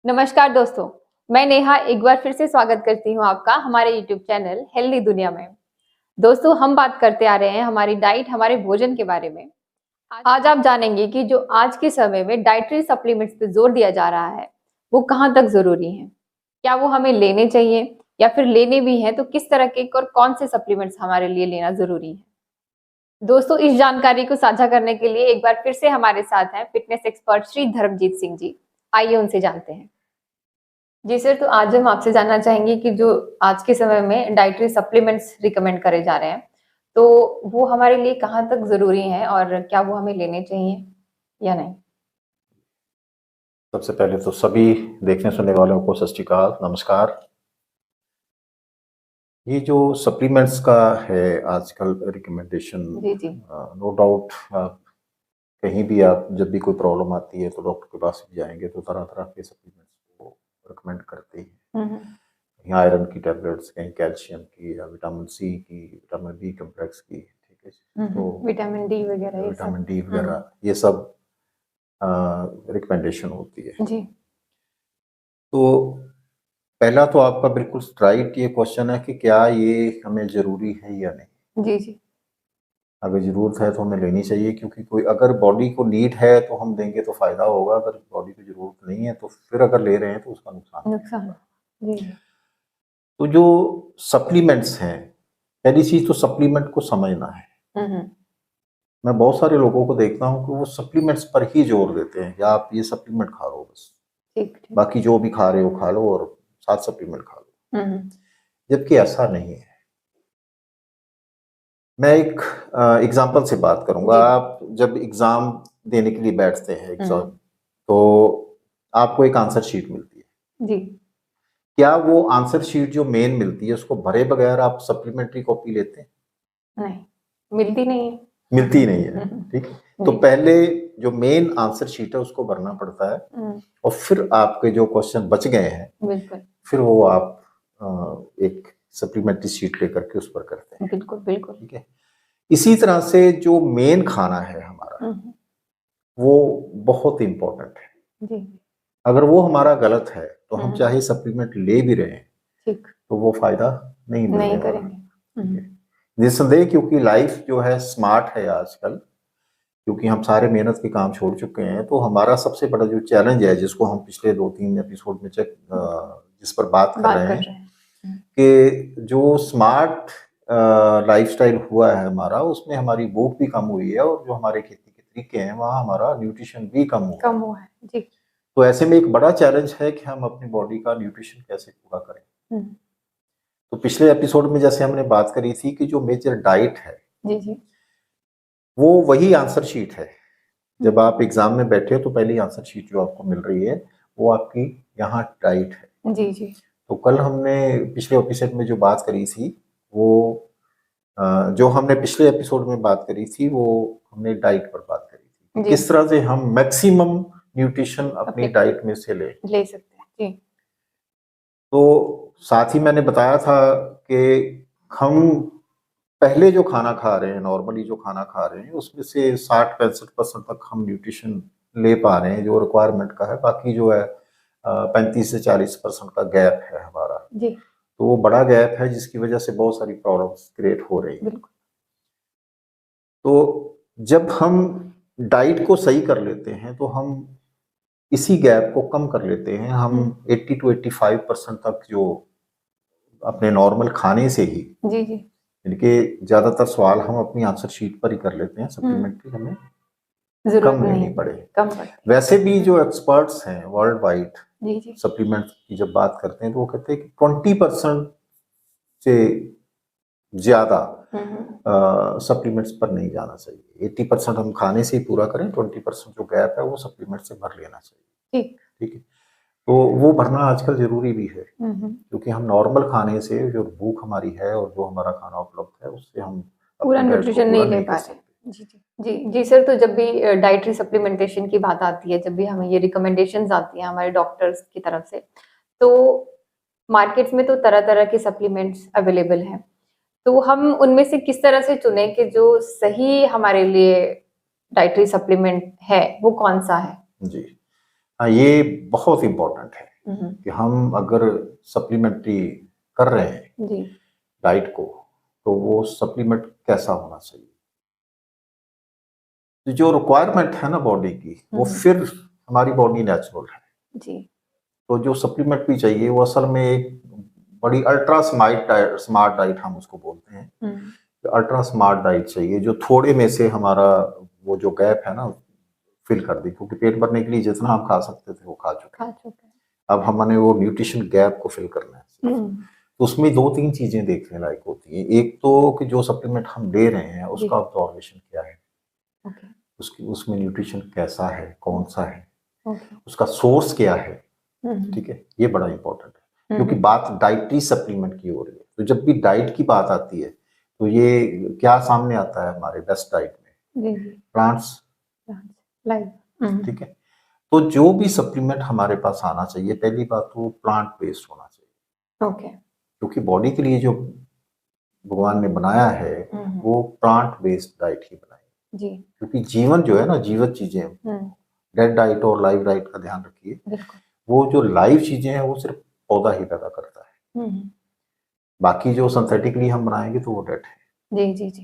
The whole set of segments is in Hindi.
नमस्कार दोस्तों, मैं नेहा एक बार फिर से स्वागत करती हूँ आपका हमारे यूट्यूब चैनल हेल्दी दुनिया में। दोस्तों, हम बात करते आ रहे हैं हमारी डाइट, हमारे भोजन के बारे में। आज आप जानेंगे कि जो आज के समय में डाइटरी सप्लीमेंट्स पे जोर दिया जा रहा है, वो कहाँ तक जरूरी हैं? क्या वो हमें लेने चाहिए या फिर लेने भी हैं तो किस तरह के और कौन से सप्लीमेंट्स हमारे लिए लेना जरूरी है? दोस्तों, इस जानकारी को साझा करने के लिए एक बार फिर से हमारे साथ हैं फिटनेस एक्सपर्ट श्री धर्मजीत सिंह जी। आइए उनसे जानते हैं। जी सर, तो आज हम आपसे जानना चाहेंगे कि जो आज के समय में डाइटरी सप्लीमेंट्स रिकमेंड करे जा रहे हैं, तो वो हमारे लिए कहाँ तक ज़रूरी हैं और क्या वो हमें लेने चाहिए या नहीं? सबसे पहले तो सभी देखने सुनने वालों को सत श्री अकाल, नमस्कार। ये जो सप्लीमेंट्स का है आजकल रिकमेंडेशन, जी, जी। नो डाउट आप कहीं भी आप जब भी कोई प्रॉब्लम आती है तो डॉक्टर के पास भी जाएंगे तो तरह तरह के सप्लीमेंट्स को रिकमेंड करते ही हैं। हुँ, हुँ। कहीं आयरन की टैबलेट्स, कहीं कैल्शियम की या विटामिन सी की, विटामिन बी कम्प्लेक्स की, ठीक है। हुँ, तो हुँ। विटामिन डी वगैरह ये सब। विटामिन डी हुँ, वगैरह ये सब रिकमेंडेशन होती है। जी। तो पहला तो आपका बिल्कुल राइट ये क्वेश्चन है कि क्या ये हमें ज़रूरी है या नहीं। जी, जी। अगर ज़रूरत है तो हमें लेनी चाहिए, क्योंकि कोई अगर बॉडी को नीड है तो हम देंगे तो फ़ायदा होगा, अगर बॉडी को ज़रूरत नहीं है तो फिर अगर ले रहे हैं तो उसका नुकसान है। नुकसान। जी, जी। तो जो सप्लीमेंट्स हैं, पहली चीज़ तो सप्लीमेंट को समझना है। हुँ, हुँ। मैं बहुत सारे लोगों को देखता हूँ कि वो सप्लीमेंट्स पर ही जोर देते हैं, या आप ये सप्लीमेंट खा लो बस, ठीक, ठीक। बाकी जो भी खा रहे हो खा लो और साथ सप्लीमेंट खा लो, हुँ, हुँ। जबकि ऐसा नहीं है। मैं एक एग्जाम्पल से बात करूंगा। जी, जी। आप जब एग्जाम देने के लिए बैठते हैं हुँ, एग्जाम, हुँ। तो आपको एक आंसर शीट मिलती है। जी। क्या वो आंसर शीट जो मेन मिलती है उसको भरे बगैर आप सप्लीमेंट्री कॉपी लेते हैं? नहीं, मिलती नहीं है। मिलती नहीं है, हुँ, हुँ। ठीक है। तो जी। पहले जो मेन आंसर शीट है उसको भरना पड़ता है, हुँ, और फिर आपके जो क्वेश्चन बच गए हैं बिल्कुल। फिर वो आप एक सप्लीमेंट्री शीट लेकर के उस पर करते हैं, बिल्कुल, बिल्कुल। ठीक है। इसी तरह से जो मेन खाना है हमारा, हुँ, हुँ। वो बहुत इंपॉर्टेंट है। जी। अगर वो हमारा गलत है तो हुँ, हम हुँ। चाहे सप्लीमेंट ले भी रहे हैं ठीक। तो वो फायदा नहीं मिलने नहीं वाला, करेंगे। ठीक है। हुँ। निस्संदेह, क्योंकि लाइफ जो है स्मार्ट है आजकल, क्योंकि हम सारे मेहनत के काम छोड़ चुके हैं, तो हमारा सबसे बड़ा जो चैलेंज है, जिसको हम पिछले 2-3 एपिसोड में जिस पर बात कर बात रहे कर हैं, रहे हैं। हुँ। कि जो स्मार्ट लाइफस्टाइल हुआ है हमारा, उसमें हमारी भूख भी कम हुई है, और जो हमारे खेती के तरीके हैं वहाँ हमारा न्यूट्रिशन भी कम हुआ कम है। हुआ है। जी। तो ऐसे में एक बड़ा चैलेंज है कि हम अपनी बॉडी का न्यूट्रिशन कैसे पूरा करें। हुँ। तो पिछले एपिसोड में जैसे हमने बात करी थी कि जो मेजर डाइट है, जी, जी। वो वही आंसर शीट है। हुँ। जब आप एग्जाम में बैठे हो तो पहली आंसर शीट जो आपको मिल रही है वो आपकी यहाँ डाइट है। जी, जी। तो कल हमने पिछले एपिसोड में जो बात करी थी, वो जो हमने पिछले एपिसोड में बात करी थी, वो हमने डाइट पर बात करी थी कि जी। किस तरह से हम मैक्सिमम न्यूट्रिशन अपनी अपने डाइट में से लें। ले सकते हैं। जी। तो साथ ही मैंने बताया था कि हम पहले जो खाना खा रहे हैं, नॉर्मली जो खाना खा रहे हैं, उसमें से 60-65% तक हम न्यूट्रिशन ले पा रहे हैं जो रिक्वायरमेंट का है। बाकी जो है 35 से 40% का गैप है हमारा। जी, तो वो बड़ा गैप है जिसकी वजह से बहुत सारी प्रॉब्लम्स क्रिएट हो रही हैं। बिल्कुल। तो जब हम डाइट को सही कर लेते हैं तो हम इसी गैप को कम कर लेते हैं। हम हुँ। 80 टू 85% तक जो अपने नॉर्मल खाने से ही, जी, जी। यानी कि ज़्यादातर सवाल हम अपनी आंसर शीट पर ही कर लेते हैं, हुँ। सप्लीमेंट्री हमें ज़रूरत कम नहीं लेनी है, पड़े। कम पड़ती है। वैसे भी जो एक्सपर्ट्स हैं वर्ल्ड वाइड जी, जी। सप्लीमेंट की जब बात करते हैं तो वो कहते हैं कि 20% से ज़्यादा हुँ, हुँ। सप्लीमेंट्स पर नहीं जाना चाहिए। 80% हम खाने से ही पूरा करें, 20% जो गैप है वो सप्लीमेंट से भर लेना चाहिए, ठीक। ठीक है। तो वो भरना आजकल ज़रूरी भी है, हुँ, हुँ। क्योंकि हम नॉर्मल खाने से जो भूख हमारी है और जो हमारा खाना उपलब्ध है उससे हम पूरा अपनी डाइट को न्यूट्रिशन पूरा नहीं ले नहीं पा कर रहे हैं। सकते। जी, जी। जी, जी सर, तो जब भी डाइटरी सप्लीमेंटेशन की बात आती है, जब भी हमें ये रिकमेंडेशंस आती हैं हमारे डॉक्टर्स की तरफ से, तो मार्केट्स में तो तरह-तरह के सप्लीमेंट्स अवेलेबल हैं। तो हम उनमें से किस तरह से चुनें कि जो सही हमारे लिए डाइटरी सप्लीमेंट है, वो कौन-सा है? जी। हाँ, ये बहुत इम्पोर्टेंट है। कि हम अगर सप्लीमेंट्री कर रहे हैं जी डाइट को, तो वो सप्लीमेंट कैसा होना चाहिए। तो जो रिक्वायरमेंट है ना बॉडी की, वो फिर हमारी बॉडी नेचुरल है। जी तो जो सप्लीमेंट भी चाहिए वो असल में एक बड़ी अल्ट्रा स्मार्ट डाइट हम उसको बोलते हैं। अल्ट्रा स्मार्ट डाइट चाहिए जो थोड़े में से हमारा वो जो गैप है ना फिल कर दी, क्योंकि पेट भरने के लिए जितना हम खा सकते थे वो खा चुके हैं। अब हमने वो न्यूट्रिशन गैप को फिल करना है। तो उसमें दो तीन चीजें देखने लायक होती हैं। एक तो कि जो सप्लीमेंट हम ले रहे हैं उसका ऑब्जर्वेशन क्या है, उसकी उसमें न्यूट्रिशन कैसा है, कौन सा है, उसका सोर्स क्या है। ठीक है, ये बड़ा इंपॉर्टेंट है क्योंकि बात डाइटरी सप्लीमेंट की हो रही है। तो जब भी डाइट की बात आती है तो ये क्या सामने आता है हमारे बेस्ट डाइट में, प्लांट्स। ठीक है, तो जो भी सप्लीमेंट हमारे पास आना चाहिए, पहली बात तो प्लांट बेस्ड होना चाहिए। क्योंकि बॉडी के लिए जो भगवान ने बनाया है वो प्लांट बेस्ड डाइट ही बनाई जी। क्योंकि जीवन जो है ना, जीवित चीजें, डेड डाइट और लाइव डाइट का ध्यान रखिए। वो जो लाइव चीजें हैं वो सिर्फ पौधा ही पैदा करता है, बाकी जो सिंथेटिकली हम बनाएंगे तो वो डेड है। जी जी जी।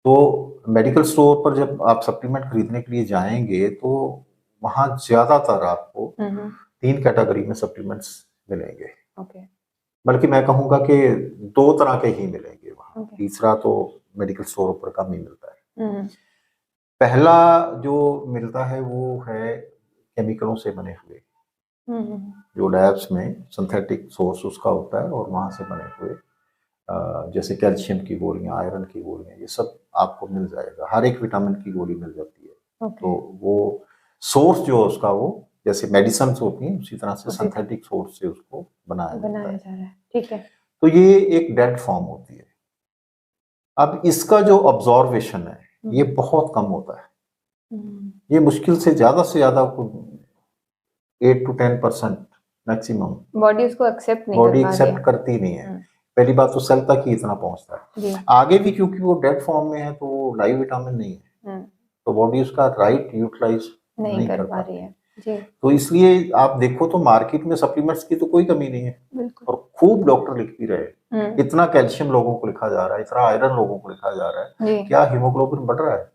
तो मेडिकल स्टोर पर जब आप सप्लीमेंट खरीदने के लिए जाएंगे तो वहां ज्यादातर आपको 3 कैटेगरी में सप्लीमेंट्स मिलेंगे। बल्कि मैं कहूंगा कि 2 तरह के ही मिलेंगे वहां। तीसरा तो मेडिकल स्टोर पर कम ही मिलता है। पहला जो मिलता है वो है केमिकलों से बने हुए, जो लैब्स में सिंथेटिक सोर्स उसका होता है और वहां से बने हुए, जैसे कैल्शियम की गोलियां, आयरन की गोलियां, ये सब आपको मिल जाएगा। हर एक विटामिन की गोली मिल जाती है। तो वो सोर्स जो उसका, वो जैसे मेडिसिन होती हैं उसी तरह से सिंथेटिक सोर्स से उसको बनाया जा रहा है। ठीक है, तो ये एक डेड फॉर्म होती है। अब इसका जो ऑब्जर्वेशन है ये बहुत कम होता है। ये मुश्किल से ज्यादा 8 to 10% मैक्सिमम बॉडी उसको एक्सेप्ट करती नहीं है। पहली बात तो सेल तक ही इतना पहुंचता है, आगे भी क्योंकि वो डेड फॉर्म में है तो वो लाइव विटामिन नहीं है, तो बॉडी उसका राइट यूटिलाइज नहीं कर पा रही है जी। तो इसलिए आप देखो तो मार्केट में सप्लीमेंट्स की तो कोई कमी नहीं है और खूब डॉक्टर लिख भी रहे हैं। इतना कैल्शियम लोगों को लिखा जा रहा है, इतना आयरन लोगों को लिखा जा रहा है, क्या हीमोग्लोबिन बढ़ रहा है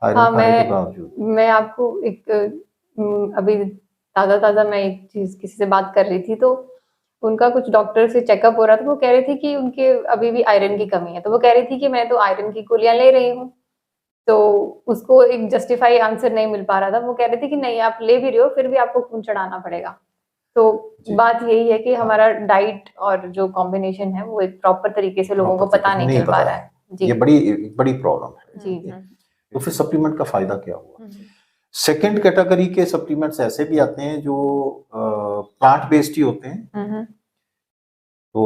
आयरन खाने के बावजूद। मैं आपको एक अभी ताजा मैं एक चीज किसी से बात कर रही थी, तो उनका कुछ डॉक्टर से चेकअप हो रहा था। वो कह रहे थे कि उनके अभी भी आयरन की कमी है, तो वो कह रही थी कि मैं तो आयरन की गोलियां ले रही हूँ। तो उसको एक जस्टिफाई आंसर नहीं मिल पा रहा था। वो कह रहे थे कि नहीं, आप ले भी रहे हो फिर भी आपको खून चढ़ाना पड़ेगा। तो बात यही है कि हमारा डाइट और जो कॉम्बिनेशन है वो एक प्रॉपर तरीके से लोगों को पता नहीं चल पा रहा है जी। ये बड़ी प्रॉब्लम है जी। तो फिर सप्लीमेंट का फायदा क्या हुआ। सेकेंड कैटेगरी के सप्लीमेंट्स ऐसे भी आते हैं जो प्लांट बेस्ड ही होते हैं। तो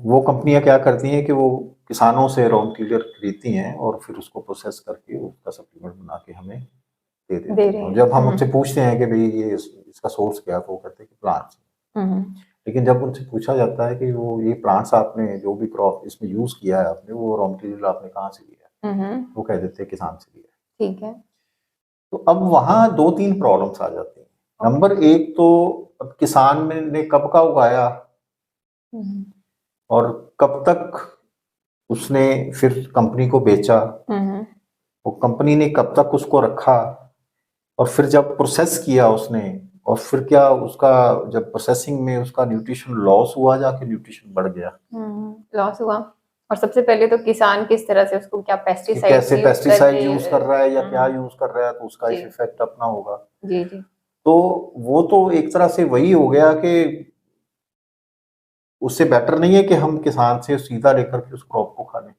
वो कंपनियां क्या करती हैं कि वो किसानों से रॉ मटीरियल खरीदती हैं और फिर उसको प्रोसेस करके उसका सप्लीमेंट बना के हमें दे देते हैं। जब हम उनसे पूछते हैं कि भाई ये इसका सोर्स क्या है, तो वो कहते हैं कि प्लांट्स। लेकिन जब उनसे पूछा जाता है कि वो ये प्लांट्स आपने जो भी क्रॉप इसमें यूज किया है आपने, वो रॉ मटीरियल आपने कहाँ से लिया, वो कह देते हैं किसान से लिया। ठीक है, तो अब वहां 2-3 प्रॉब्लम्स आ जाती हैं। नंबर 1 तो अब किसान ने कब का उगाया और कब तक उसने फिर कंपनी को बेचा, वो कंपनी ने कब तक उसको रखा, और फिर जब प्रोसेस किया उसने, और फिर क्या उसका जब प्रोसेसिंग में उसका न्यूट्रिशन लॉस हुआ, जाके न्यूट्रिशन बढ़ गया, लॉस हुआ। और सबसे पहले तो किसान किस तरह से उसको क्या पेस्टिसाइड, कैसे पेस्टिसाइड यूज कर रहा है या क्या यूज कर रहा है, तो उसका इफेक्ट अपना होगा जी जी। तो वो तो एक तरह से वही हो गया कि उससे बेटर नहीं है कि हम किसान से सीधा लेकर के उस क्रॉप को खा लें।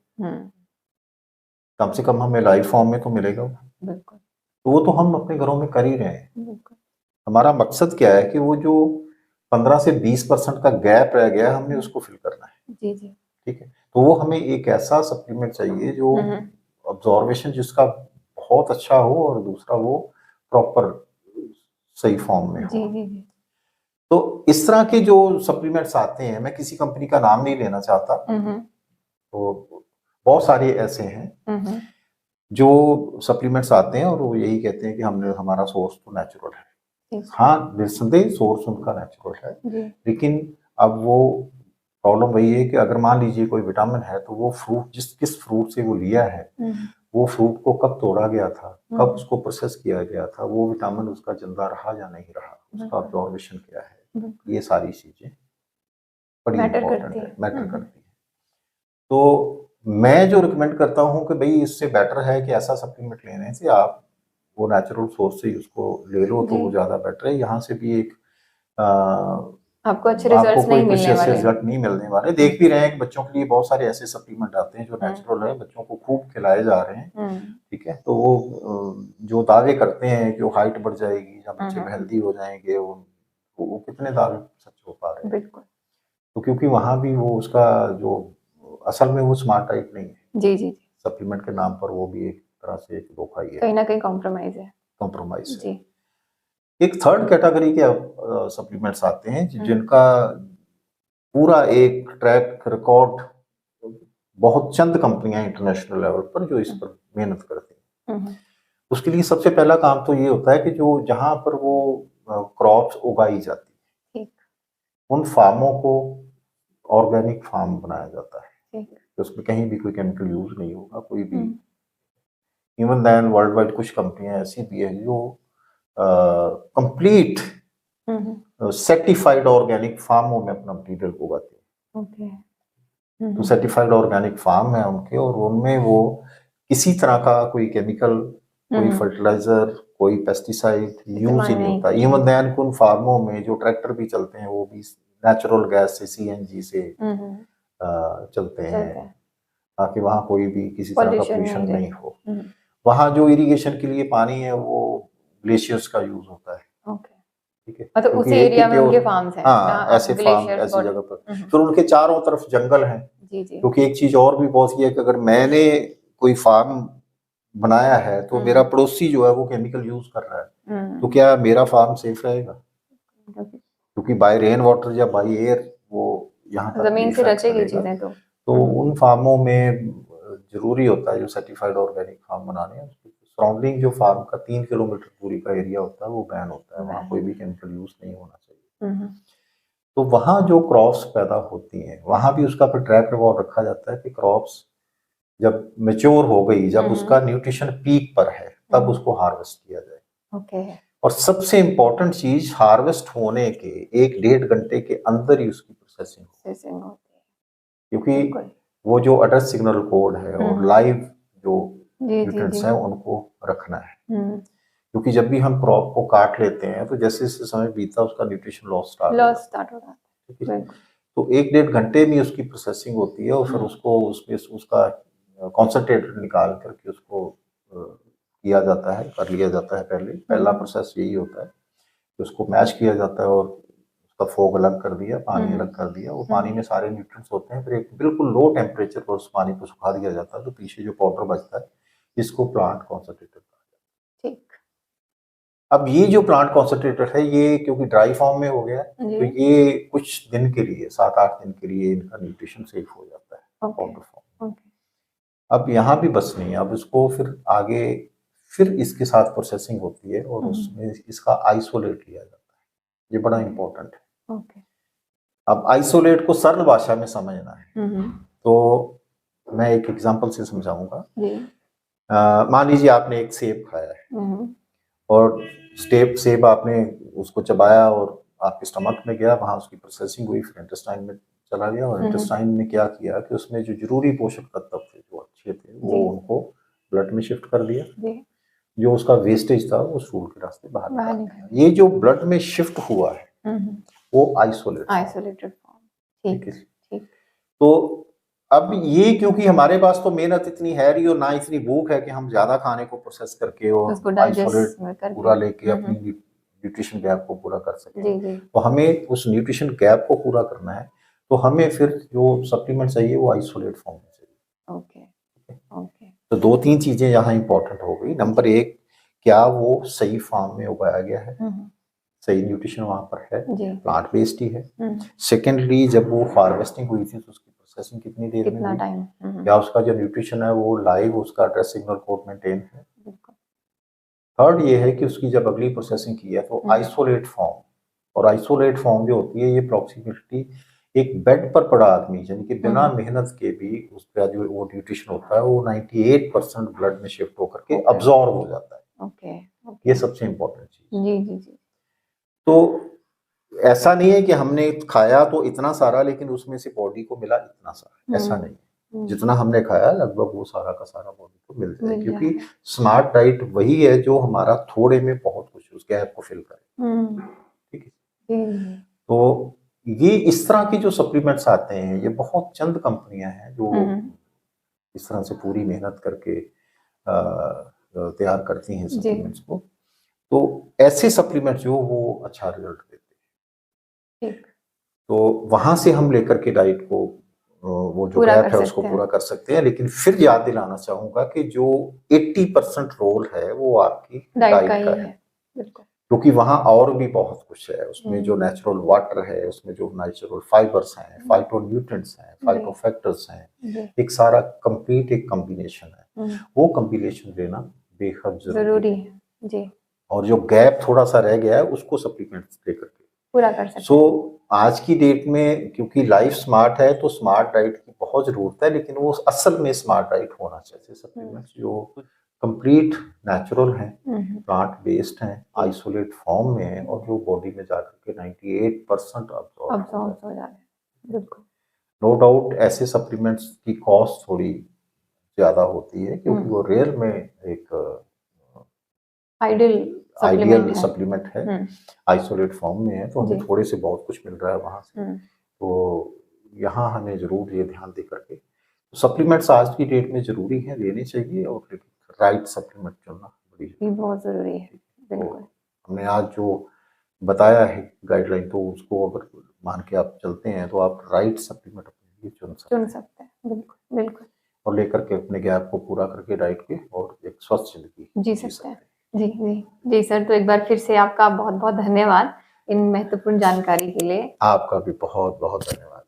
कम से कम हमें लाइव फॉर्म में तो मिलेगा। बिल्कुल, तो वो तो हम अपने घरों में कर ही रहे हैं। हमारा मकसद क्या है कि वो जो 15 से 20% का गैप रह गया, हमने उसको फिल करना है जी जी। ठीक है, तो वो हमें एक ऐसा सप्लीमेंट चाहिए जो ऑब्जर्वेशन जिसका बहुत अच्छा हो और दूसरा वो प्रॉपर सही फॉर्म में हो जी जी। तो इस तरह के जो सप्लीमेंट्स आते हैं, मैं किसी कंपनी का नाम नहीं लेना चाहता, तो बहुत सारे ऐसे हैं जो सप्लीमेंट्स आते हैं और वो यही कहते हैं कि हमने हमारा सोर्स तो नेचुरल है हाँ, निस्संदेह सोर्स उनका नेचुरल है, जी लेकिन अब वो प्रॉब्लम वही है कि अगर मान लीजिए कोई विटामिन है तो वो फ्रूट किस फ्रूट से वो लिया है, वो फ्रूट को कब तोड़ा गया था, कब उसको प्रोसेस किया गया था, वो विटामिन उसका जिंदा रहा या नहीं रहा, उसका अब्जॉर्बेशन क्या है, ये सारी चीजें बड़ी इम्पोर्टेंट है, मैटर करती है। तो मैं जो रिकमेंड करता हूँ कि भाई इससे बेटर है कि ऐसा सप्लीमेंट लेने से आप वो नेचुरल सोर्स से उसको ले लो तो वो ज़्यादा बेटर है। यहाँ से भी एक आपको अच्छे आपको रिजल्ट्स कोई नहीं कुछ मिलने ऐसे वाले। रिजल्ट नहीं मिलने वाले। देख भी रहे हैं कि बच्चों के लिए बहुत सारे ऐसे सप्लीमेंट आते हैं जो नेचुरल है, बच्चों को खूब खिलाए जा रहे हैं, ठीक है। तो वो जो दावे करते हैं कि वो हाइट बढ़ जाएगी या बच्चे हेल्दी हो जाएंगे, वो कितने दावे सच हो पा रहे हैं? बिल्कुल। तो क्योंकि वहाँ भी वो उसका जो असल में वो स्मार्ट टाइप नहीं है, जी जी, सप्लीमेंट के नाम पर वो भी एक तरह से एक धोखा ही है, कहीं ना कहीं कॉम्प्रोमाइज है। कॉम्प्रोमाइज है। जी एक थर्ड कैटेगरी के सप्लीमेंट्स आते हैं जिनका पूरा एक ट्रैक रिकॉर्ड बहुत चंद कंपनियां इंटरनेशनल लेवल पर जो इस पर मेहनत करती हैं। उसके लिए सबसे पहला काम तो ये होता है कि जो जहां पर वो क्रॉप्स उगाई जाती है उन फार्मों को ऑर्गेनिक फार्म बनाया जाता है, तो उसमें कहीं भी कोई केमिकल यूज नहीं होगा, कोई भी। इवन देन वर्ल्ड वाइड कुछ कंपनियां ऐसी भी है जो कंप्लीट सर्टिफाइड ऑर्गेनिक फार्मों में अपना मटीरियल उगाते हैं। तो सर्टिफाइड ऑर्गेनिक फार्म है उनके, और उनमें वो किसी तरह का कोई केमिकल, कोई फर्टिलाइजर, कोई पेस्टिसाइड यूज ही नहीं होता। इवन देन उन फार्मों में जो ट्रैक्टर भी चलते हैं वो भी नेचुरल गैस से, सीएनजी से चलते हैं, ताकि वहाँ कोई भी किसी तरह का पोल्यूशन नहीं हो। वहाँ जो इरिगेशन के लिए पानी है वो ग्लेशियर्स का यूज होता है, ठीक है। मतलब उसी एरिया में उनके फार्म्स हैं। हाँ, ऐसे फार्म ऐसी जगह पर। फिर उनके चारों तरफ जंगल हैं, क्योंकि एक चीज और भी बहुत ही है कि अगर मैंने कोई फार्म बनाया है तो मेरा पड़ोसी जो है वो केमिकल यूज कर रहा है, तो क्या मेरा फार्म सेफ रहेगा? क्योंकि बाय रेन वाटर या बाय एयर वो यहाँ तक जमीन से रचेगी चीजें। तो उन फार्मों में जरूरी होता है जो सर्टिफाइड ऑर्गेनिक फार्म बनाने हैं, सराउंडिंग जो फार्म का 3 किलोमीटर दूरी का एरिया होता है वो बैन होता है, वहाँ कोई भी केमिकल यूज नहीं होना चाहिए। तो वहाँ जो क्रॉप्स पैदा होती हैं वहाँ भी उसका फिर ट्रैक रिकॉर्ड रखा जाता है कि क्रॉप्स जब मेच्योर हो गई, जब उसका न्यूट्रिशन पीक पर है, तब उसको हार्वेस्ट किया जाए। और सबसे इम्पोर्टेंट चीज, हार्वेस्ट होने के 1-1.5 घंटे के अंदर ही उसकी प्रोसेसिंग होती है, क्योंकि वो जो अड्रेस सिग्नल कोड है और लाइव जो न्यूट्रिएंट्स हैं उनको रखना है। क्योंकि जब भी हम क्रॉप को काट लेते हैं तो जैसे जैसे समय बीता उसका न्यूट्रिशन लॉस स्टार्ट हो रहा है, तो 1-1.5 घंटे में उसकी प्रोसेसिंग होती है और फिर उसको उसमें उसका कॉन्सेंट्रेट निकाल करके उसको किया जाता है, कर लिया जाता है। पहला प्रोसेस यही होता है कि उसको मैश किया जाता है और उसका फोग अलग कर दिया, पानी अलग कर दिया, वो पानी में सारे न्यूट्रिएंट्स होते हैं। फिर एक बिल्कुल लो टेम्परेचर पर उस पानी को सुखा दिया जाता है, तो पीछे जो पाउडर बचता है इसको प्लांट कॉन्सेंट्रेटेड कहा जाता है। अब ये जो प्लांट कॉन्सेंट्रेटेड है ये क्योंकि ड्राई फॉर्म में हो गया तो ये कुछ दिन के लिए, 7-8 दिन के लिए इनका न्यूट्रिशन सेफ हो जाता है पाउडर फॉर्म। अब यहाँ भी बस नहीं है, अब इसको फिर आगे फिर इसके साथ प्रोसेसिंग होती है और उसमें इसका आइसोलेट लिया जाता है, ये बड़ा इम्पोर्टेंट है। अब आइसोलेट को सरल भाषा में समझना है तो मैं एक एग्जांपल से समझाऊंगा। मान लीजिए आपने एक सेब खाया है और सेब आपने उसको चबाया और आपके स्टमक में गया, वहां उसकी प्रोसेसिंग हुई, फिर इंटेस्टाइन में चला गया और इंटेस्टाइन ने क्या किया कि उसमें जो जरूरी पोषक तत्व थे जो अच्छे थे वो उनको ब्लड में शिफ्ट कर दिया, जो उसका वेस्टेज था वो स्टूल के रास्ते बाहर निकाल दिया। ये जो ब्लड में शिफ्ट हुआ है वो आइसोलेटेड फॉर्म, ठीक है। तो अब ये क्योंकि हमारे पास तो मेहनत इतनी है नहीं और ना इतनी भूख है कि हम ज्यादा खाने को प्रोसेस करके और आइसोलेट पूरा लेके अपनी न्यूट्रिशन गैप को पूरा कर सकें, तो हमें उस न्यूट्रिशन गैप को पूरा करना है, तो हमें फिर जो सप्लीमेंट चाहिए वो आइसोलेट फॉर्म में चाहिए। तो 2-3 चीजें यहाँ इंपॉर्टेंट हो गई। नंबर 1, क्या वो सही फार्म में उगाया गया है, सही न्यूट्रिशन वहां पर है, प्लांट बेस्ड ही है। सेकेंडली, जब वो हार्वेस्टिंग हुई थी तो उसकी प्रोसेसिंग कितनी देर में हुई, क्या उसका जो न्यूट्रिशन है वो लाइव उसका एड्रेस सिग्नल कोड मेंटेन है। थर्ड ये है कि उसकी जब अगली प्रोसेसिंग की है तो आइसोलेट फॉर्म, और आइसोलेट फॉर्म जो होती है ये अप्रोक्सीमेटली एक बेड पर पड़ा आदमी यानी कि बिना मेहनत के भी उसका जो वो न्यूट्रिशन होता है वो 98% ब्लड में शिफ्ट होकर के अब्जॉर्ब हो जाता है। ओके, ये सबसे इम्पोर्टेंट चीज। जी जी जी। तो ऐसा नहीं है कि हमने खाया तो इतना सारा लेकिन उसमें से बॉडी को मिला इतना सारा, ऐसा नहीं। जितना हमने खाया लगभग वो सारा का सारा बॉडी को मिल जाए, क्योंकि स्मार्ट डाइट वही है जो हमारा थोड़े में बहुत कुछ उस गैप को फिल करे। ठीक है। तो ये इस तरह की जो सप्लीमेंट्स आते हैं ये बहुत चंद कंपनियां हैं जो इस तरह से पूरी मेहनत करके तैयार करती हैं सप्लीमेंट्स को। तो ऐसे सप्लीमेंट्स जो वो अच्छा रिजल्ट देते हैं। तो वहां से हम लेकर के डाइट को वो जो गैप है उसको पूरा कर सकते हैं। लेकिन फिर याद दिलाना चाहूंगा कि जो 80% रोल है वो आपकी डाइट का है, क्योंकि वहां और भी बहुत कुछ है। उसमें जो नेचुरल वाटर है, उसमें जो नेचुरल फाइबर्स हैं, फाइटोन्यूट्रिएंट्स हैं, फाइटोफैक्टर्स हैं, एक सारा कंप्लीट एक कॉम्बिनेशन है। वो कॉम्बिनेशन लेना बेहद जरूरी है जी। और जो गैप थोड़ा सा रह गया है उसको सप्लीमेंट्स लेकर के पूरा कर सकते हैं। सो आज की डेट में क्योंकि लाइफ स्मार्ट है तो स्मार्ट डाइट की बहुत जरूरत है, लेकिन वो असल में स्मार्ट डाइट होना चाहिए। सप्लीमेंट्स जो कंप्लीट नेचुरल हैं, प्लांट बेस्ड हैं, आइसोलेट फॉर्म में हैं और जो बॉडी में जाकर के 98% अब्सॉर्ब हो जाए। बिल्कुल, नो डाउट ऐसे सप्लीमेंट्स की कॉस्ट थोड़ी ज्यादा होती है क्योंकि वो रेयर में एक आइडियल सप्लीमेंट है, आइसोलेट फॉर्म में है, तो हमें थोड़े से बहुत कुछ मिल रहा है वहां से। तो यहाँ हमें जरूर ये ध्यान दे करके सप्लीमेंट्स आज की डेट में जरूरी है, लेने चाहिए और राइट सप्लीमेंट चुनना बहुत जरूरी है। बिल्कुल, हमने आज जो बताया है गाइडलाइन, तो उसको अगर मान के आप चलते हैं तो आप राइट सप्लीमेंट अपने लिए चुन सकते हैं। बिल्कुल बिल्कुल, और लेकर के अपने गैप को पूरा करके डाइट के और एक स्वस्थ जिंदगी जी सकते हैं। जी जी जी सर, तो एक बार फिर से आपका बहुत बहुत धन्यवाद इन महत्वपूर्ण जानकारी के लिए। आपका भी बहुत बहुत धन्यवाद।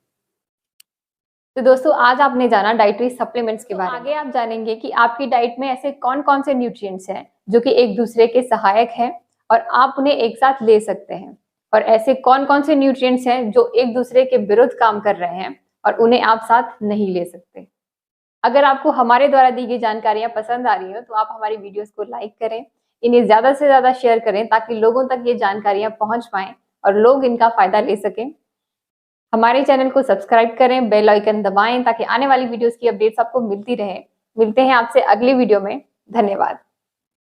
तो दोस्तों आज आपने जाना डाइटरी सप्लीमेंट्स के बारे में। आगे आप जानेंगे कि आपकी डाइट में ऐसे कौन कौन से न्यूट्रिएंट्स हैं जो कि एक दूसरे के सहायक हैं और आप उन्हें एक साथ ले सकते हैं, और ऐसे कौन कौन से न्यूट्रिएंट्स हैं जो एक दूसरे के विरुद्ध काम कर रहे हैं और उन्हें आप साथ नहीं ले सकते। अगर आपको हमारे द्वारा दी गई जानकारियां पसंद आ रही हो तो आप हमारी वीडियोस को लाइक करें, इन्हें ज्यादा से ज्यादा शेयर करें ताकि लोगों तक ये जानकारियां पहुंच पाएं और लोग इनका फायदा ले सकें। हमारे चैनल को सब्सक्राइब करें, बेल आइकन दबाएं ताकि आने वाली वीडियोस की अपडेट्स आपको मिलती रहे। मिलते हैं आपसे अगली वीडियो में। धन्यवाद।